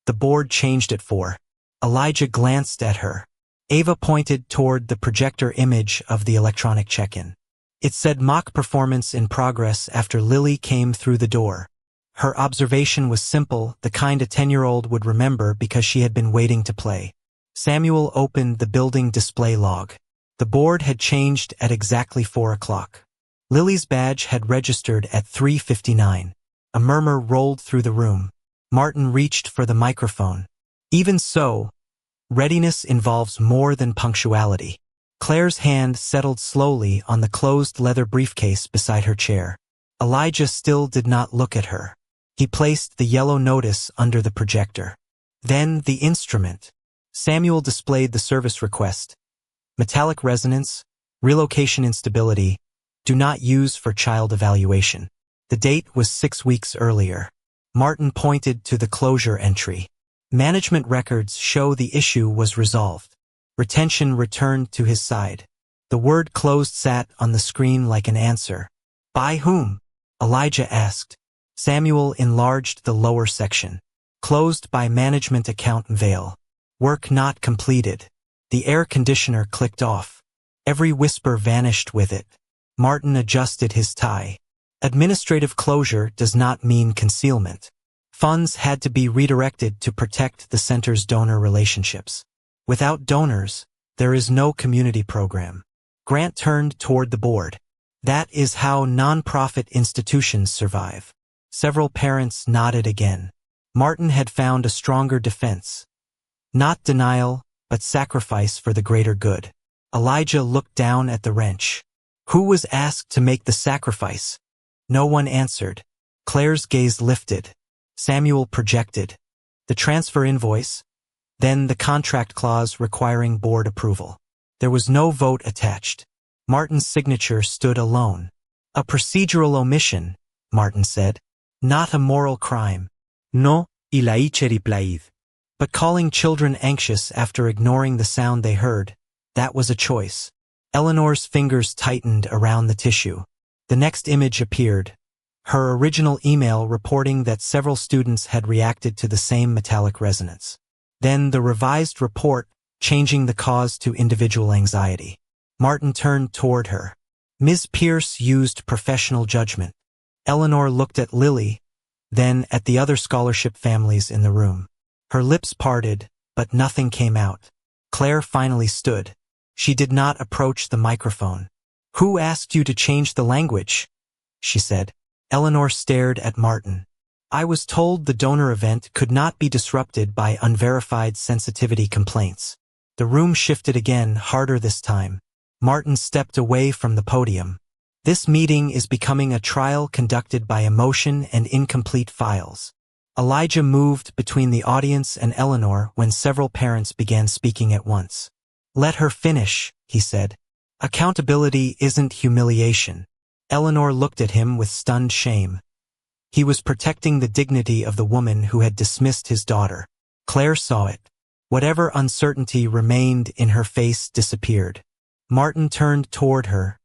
Speaker 1: The board changed at 4. Elijah glanced at her. Ava pointed toward the projector image of the electronic check-in. It said mock performance in progress after Lily came through the door. Her observation was simple, the kind a 10-year-old would remember because she had been waiting to play. Samuel opened the building display log. The board had changed at exactly 4 o'clock. Lily's badge had registered at 3:59. A murmur rolled through the room. Martin reached for the microphone. "Even so, readiness involves more than punctuality." Claire's hand settled slowly on the closed leather briefcase beside her chair. Elijah still did not look at her. He placed the yellow notice under the projector. Then the instrument. Samuel displayed the service request. Metallic resonance, relocation instability, do not use for child evaluation. The date was 6 weeks earlier. Martin pointed to the closure entry. Management records show the issue was resolved. Retention returned to his side. The word closed sat on the screen like an answer. "By whom?" Elijah asked. Samuel enlarged the lower section. "Closed by management account Vale. Work not completed." The air conditioner clicked off. Every whisper vanished with it. Martin adjusted his tie. Administrative closure does not mean concealment. Funds had to be redirected to protect the center's donor relationships. Without donors, there is no community program. Grant turned toward the board. "That is how nonprofit institutions survive." Several parents nodded again. Martin had found a stronger defense. Not denial, but sacrifice for the greater good. Elijah looked down at the wrench. Who was asked to make the sacrifice? No one answered. Claire's gaze lifted. Samuel projected. The transfer invoice, then the contract clause requiring board approval. There was no vote attached. Martin's signature stood alone. "A procedural omission," Martin said. "Not a moral crime." "No, il a replied." But calling children anxious after ignoring the sound they heard, that was a choice. Eleanor's fingers tightened around the tissue. The next image appeared. Her original email reporting that several students had reacted to the same metallic resonance. Then the revised report changing the cause to individual anxiety. Martin turned toward her. Ms. Pierce used professional judgment. Eleanor looked at Lily, then at the other scholarship families in the room. Her lips parted, but nothing came out. Claire finally stood. She did not approach the microphone. "Who asked you to change the language?" she said. Eleanor stared at Martin. "I was told the donor event could not be disrupted by unverified sensitivity complaints." The room shifted again, harder this time. Martin stepped away from the podium. "This meeting is becoming a trial conducted by emotion and incomplete files." Elijah moved between the audience and Eleanor when several parents began speaking at once. "Let her finish," he said. "Accountability isn't humiliation." Eleanor looked at him with stunned shame. He was protecting the dignity of the woman who had dismissed his daughter. Claire saw it. Whatever uncertainty remained in her face disappeared. Martin turned toward her,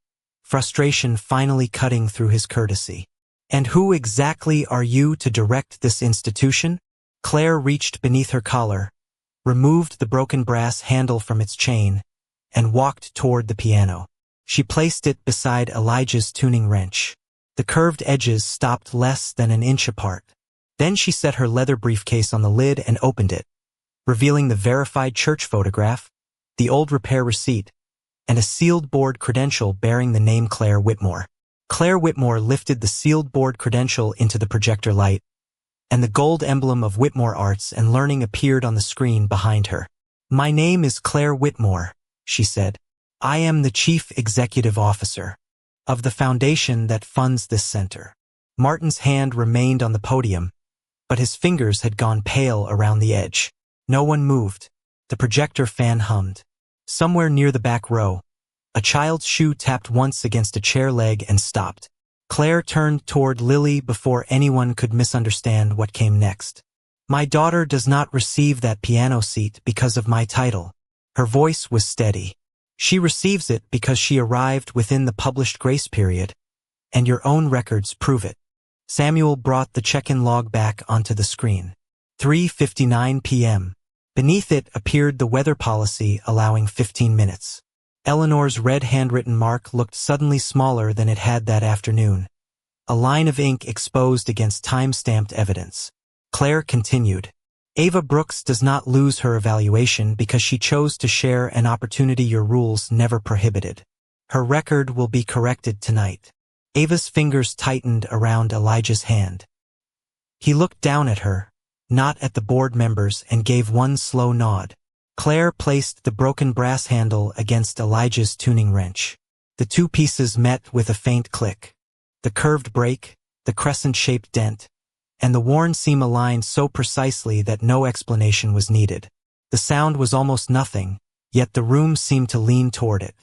Speaker 1: frustration finally cutting through his courtesy. "And who exactly are you to direct this institution?" Claire reached beneath her collar, removed the broken brass handle from its chain, and walked toward the piano. She placed it beside Elijah's tuning wrench. The curved edges stopped less than an inch apart. Then she set her leather briefcase on the lid and opened it, revealing the verified church photograph, the old repair receipt, and a sealed board credential bearing the name Claire Whitmore. Claire Whitmore lifted the sealed board credential into the projector light, and the gold emblem of Whitmore Arts and Learning appeared on the screen behind her. "My name is Claire Whitmore," she said. "I am the Chief Executive Officer of the foundation that funds this center." Martin's hand remained on the podium, but his fingers had gone pale around the edge. No one moved. The projector fan hummed. Somewhere near the back row, a child's shoe tapped once against a chair leg and stopped. Claire turned toward Lily before anyone could misunderstand what came next. "My daughter does not receive that piano seat because of my title." Her voice was steady. "She receives it because she arrived within the published grace period, and your own records prove it." Samuel brought the check-in log back onto the screen. 3:59 p.m. Beneath it appeared the weather policy allowing 15 minutes. Eleanor's red handwritten mark looked suddenly smaller than it had that afternoon, a line of ink exposed against time-stamped evidence. Claire continued, "Ava Brooks does not lose her evaluation because she chose to share an opportunity your rules never prohibited. Her record will be corrected tonight." Ava's fingers tightened around Elijah's hand. He looked down at her, not at the board members, and gave one slow nod. Claire placed the broken brass handle against Elijah's tuning wrench. The two pieces met with a faint click. The curved break, the crescent-shaped dent, and the worn seam aligned so precisely that no explanation was needed. The sound was almost nothing, yet the room seemed to lean toward it.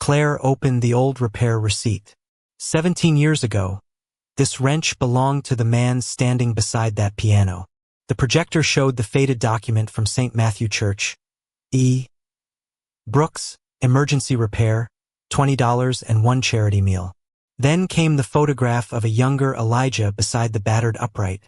Speaker 1: Claire opened the old repair receipt. 17 years ago, this wrench belonged to the man standing beside that piano. The projector showed the faded document from St. Matthew Church. E. Brooks, emergency repair, $20 and one charity meal. Then came the photograph of a younger Elijah beside the battered upright,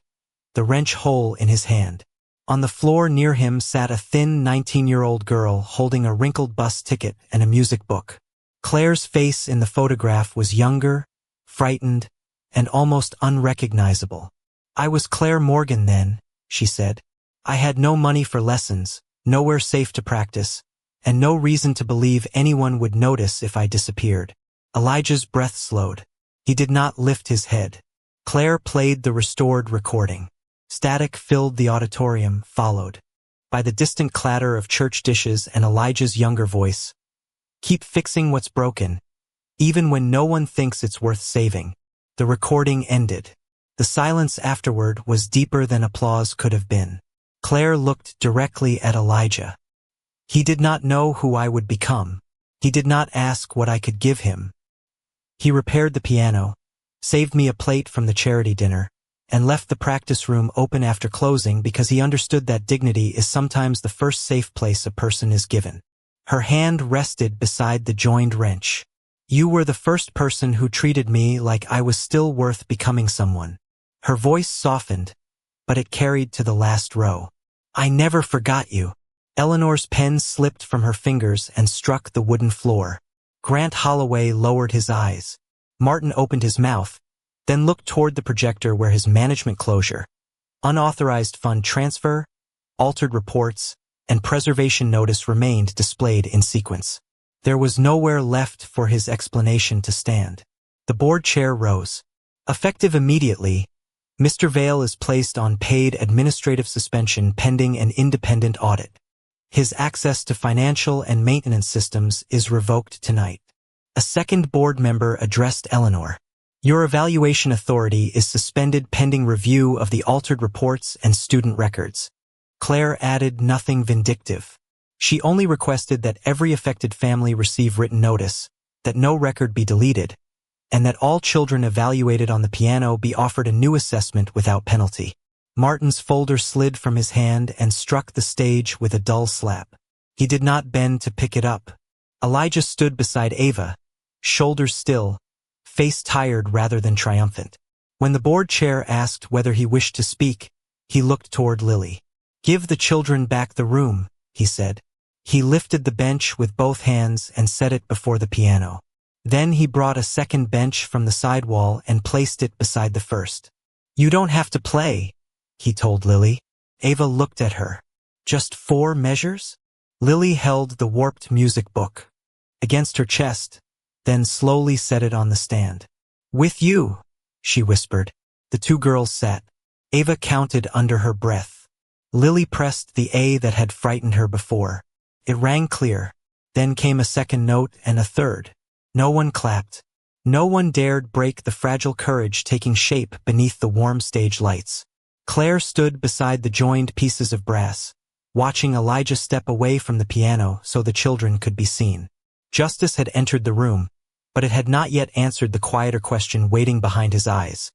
Speaker 1: the wrench whole in his hand. On the floor near him sat a thin 19-year-old girl holding a wrinkled bus ticket and a music book. Claire's face in the photograph was younger, frightened, and almost unrecognizable. "I was Claire Morgan then," she said. "I had no money for lessons, nowhere safe to practice, and no reason to believe anyone would notice if I disappeared." Elijah's breath slowed. He did not lift his head. Claire played the restored recording. Static filled the auditorium, followed by the distant clatter of church dishes and Elijah's younger voice. "Keep fixing what's broken, even when no one thinks it's worth saving." The recording ended. The silence afterward was deeper than applause could have been. Claire looked directly at Elijah. "He did not know who I would become. He did not ask what I could give him. He repaired the piano, saved me a plate from the charity dinner, and left the practice room open after closing because he understood that dignity is sometimes the first safe place a person is given." Her hand rested beside the joined wrench. "You were the first person who treated me like I was still worth becoming someone." Her voice softened, but it carried to the last row. "I never forgot you." Eleanor's pen slipped from her fingers and struck the wooden floor. Grant Holloway lowered his eyes. Martin opened his mouth, then looked toward the projector where his management closure, unauthorized fund transfer, altered reports, and preservation notice remained displayed in sequence. There was nowhere left for his explanation to stand. The board chair rose. "Effective immediately, Mr. Vale is placed on paid administrative suspension pending an independent audit. His access to financial and maintenance systems is revoked tonight." A second board member addressed Eleanor. "Your evaluation authority is suspended pending review of the altered reports and student records." Claire added nothing vindictive. She only requested that every affected family receive written notice, that no record be deleted, and that all children evaluated on the piano be offered a new assessment without penalty. Martin's folder slid from his hand and struck the stage with a dull slap. He did not bend to pick it up. Elijah stood beside Ava, shoulders still, face tired rather than triumphant. When the board chair asked whether he wished to speak, he looked toward Lily. "Give the children back the room," he said. He lifted the bench with both hands and set it before the piano. Then he brought a second bench from the side wall and placed it beside the first. "You don't have to play," he told Lily. Ava looked at her. "Just 4 measures?" Lily held the warped music book against her chest, then slowly set it on the stand. "With you," she whispered. The 2 girls sat. Ava counted under her breath. Lily pressed the A that had frightened her before. It rang clear. Then came a second note and a third. No one clapped. No one dared break the fragile courage taking shape beneath the warm stage lights. Claire stood beside the joined pieces of brass, watching Elijah step away from the piano so the children could be seen. Justice had entered the room, but it had not yet answered the quieter question waiting behind his eyes.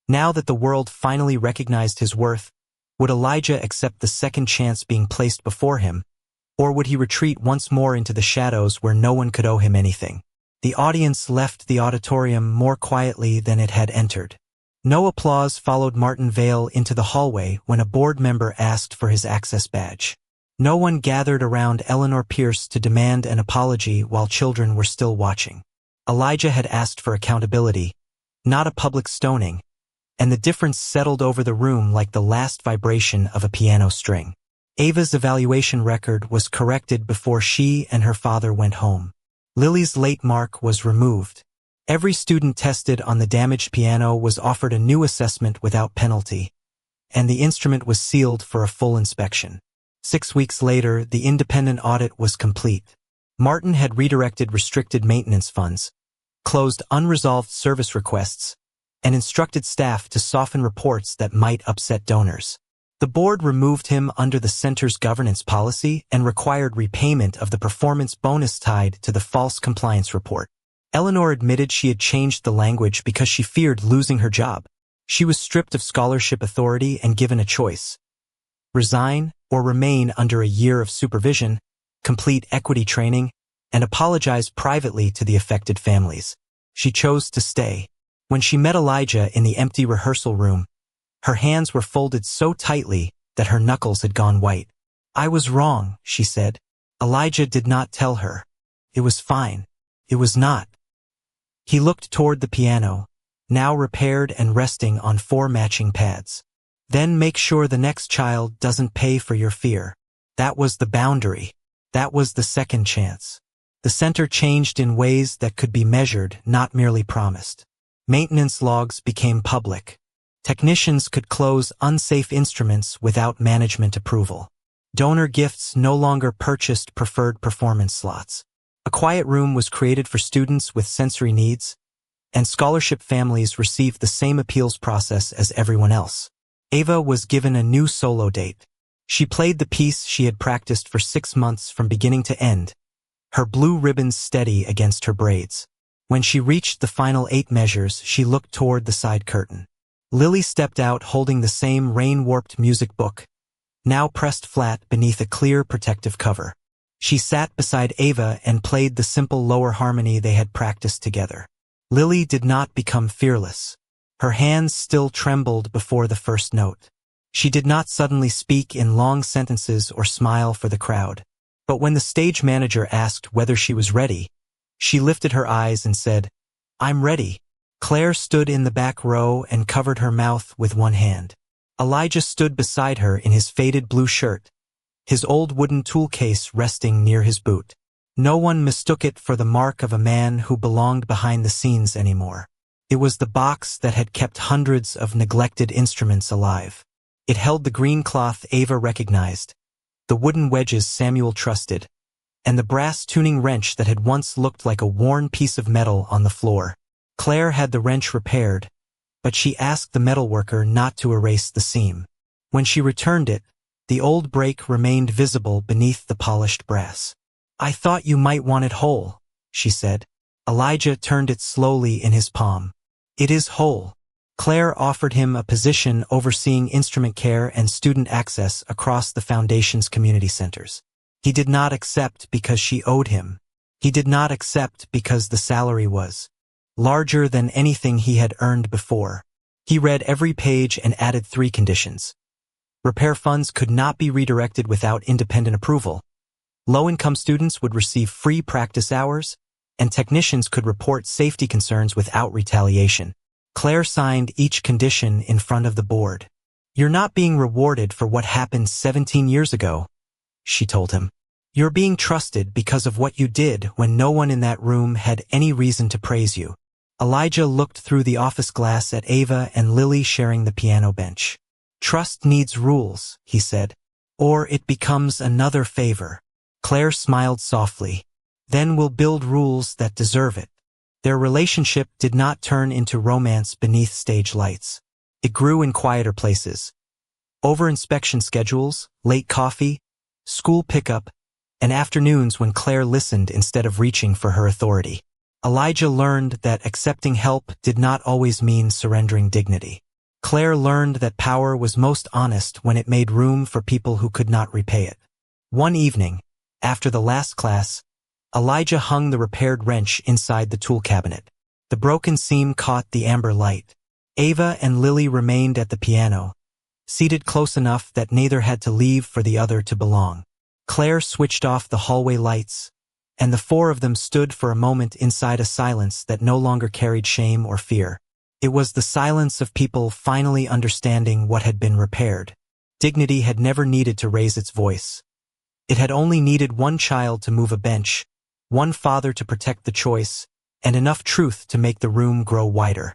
Speaker 1: Now that the world finally recognized his worth, would Elijah accept the second chance being placed before him, or would he retreat once more into the shadows where no one could owe him anything? The audience left the auditorium more quietly than it had entered. No applause followed Martin Vale into the hallway when a board member asked for his access badge. No one gathered around Eleanor Pierce to demand an apology while children were still watching. Elijah had asked for accountability, not a public stoning, and the difference settled over the room like the last vibration of a piano string. Ava's evaluation record was corrected before she and her father went home. Lily's late mark was removed. Every student tested on the damaged piano was offered a new assessment without penalty, and the instrument was sealed for a full inspection. 6 weeks later, the independent audit was complete. Martin had redirected restricted maintenance funds, closed unresolved service requests, and instructed staff to soften reports that might upset donors. The board removed him under the center's governance policy and required repayment of the performance bonus tied to the false compliance report. Eleanor admitted she had changed the language because she feared losing her job. She was stripped of scholarship authority and given a choice: resign or remain under a year of supervision, complete equity training, and apologize privately to the affected families. She chose to stay. When she met Elijah in the empty rehearsal room, her hands were folded so tightly that her knuckles had gone white. "I was wrong," she said. Elijah did not tell her. It was fine. It was not. He looked toward the piano, now repaired and resting on 4 matching pads. "Then make sure the next child doesn't pay for your fear." That was the boundary. That was the second chance. The center changed in ways that could be measured, not merely promised. Maintenance logs became public. Technicians could close unsafe instruments without management approval. Donor gifts no longer purchased preferred performance slots. A quiet room was created for students with sensory needs, and scholarship families received the same appeals process as everyone else. Ava was given a new solo date. She played the piece she had practiced for 6 months from beginning to end, her blue ribbons steady against her braids. When she reached the final 8 measures, she looked toward the side curtain. Lily stepped out holding the same rain-warped music book, now pressed flat beneath a clear protective cover. She sat beside Ava and played the simple lower harmony they had practiced together. Lily did not become fearless. Her hands still trembled before the first note. She did not suddenly speak in long sentences or smile for the crowd. But when the stage manager asked whether she was ready, she lifted her eyes and said, "I'm ready." Claire stood in the back row and covered her mouth with one hand. Elijah stood beside her in his faded blue shirt, his old wooden tool case resting near his boot. No one mistook it for the mark of a man who belonged behind the scenes anymore. It was the box that had kept hundreds of neglected instruments alive. It held the green cloth Ava recognized, the wooden wedges Samuel trusted, and the brass tuning wrench that had once looked like a worn piece of metal on the floor. Claire had the wrench repaired, but she asked the metalworker not to erase the seam. When she returned it, the old break remained visible beneath the polished brass. "I thought you might want it whole," she said. Elijah turned it slowly in his palm. "It is whole." Claire offered him a position overseeing instrument care and student access across the Foundation's community centers. He did not accept because she owed him. He did not accept because the salary was larger than anything he had earned before. He read every page and added 3 conditions. Repair funds could not be redirected without independent approval. Low-income students would receive free practice hours, and technicians could report safety concerns without retaliation. Claire signed each condition in front of the board. "You're not being rewarded for what happened 17 years ago," she told him. "You're being trusted because of what you did when no one in that room had any reason to praise you." Elijah looked through the office glass at Ava and Lily sharing the piano bench. "Trust needs rules," he said, "or it becomes another favor." Claire smiled softly. "Then we'll build rules that deserve it." Their relationship did not turn into romance beneath stage lights. It grew in quieter places. Over inspection schedules, late coffee, school pickup, and afternoons when Claire listened instead of reaching for her authority. Elijah learned that accepting help did not always mean surrendering dignity. Claire learned that power was most honest when it made room for people who could not repay it. One evening, after the last class, Elijah hung the repaired wrench inside the tool cabinet. The broken seam caught the amber light. Ava and Lily remained at the piano, seated close enough that neither had to leave for the other to belong. Claire switched off the hallway lights, and the 4 of them stood for a moment inside a silence that no longer carried shame or fear. It was the silence of people finally understanding what had been repaired. Dignity had never needed to raise its voice. It had only needed one child to move a bench, one father to protect the choice, and enough truth to make the room grow wider.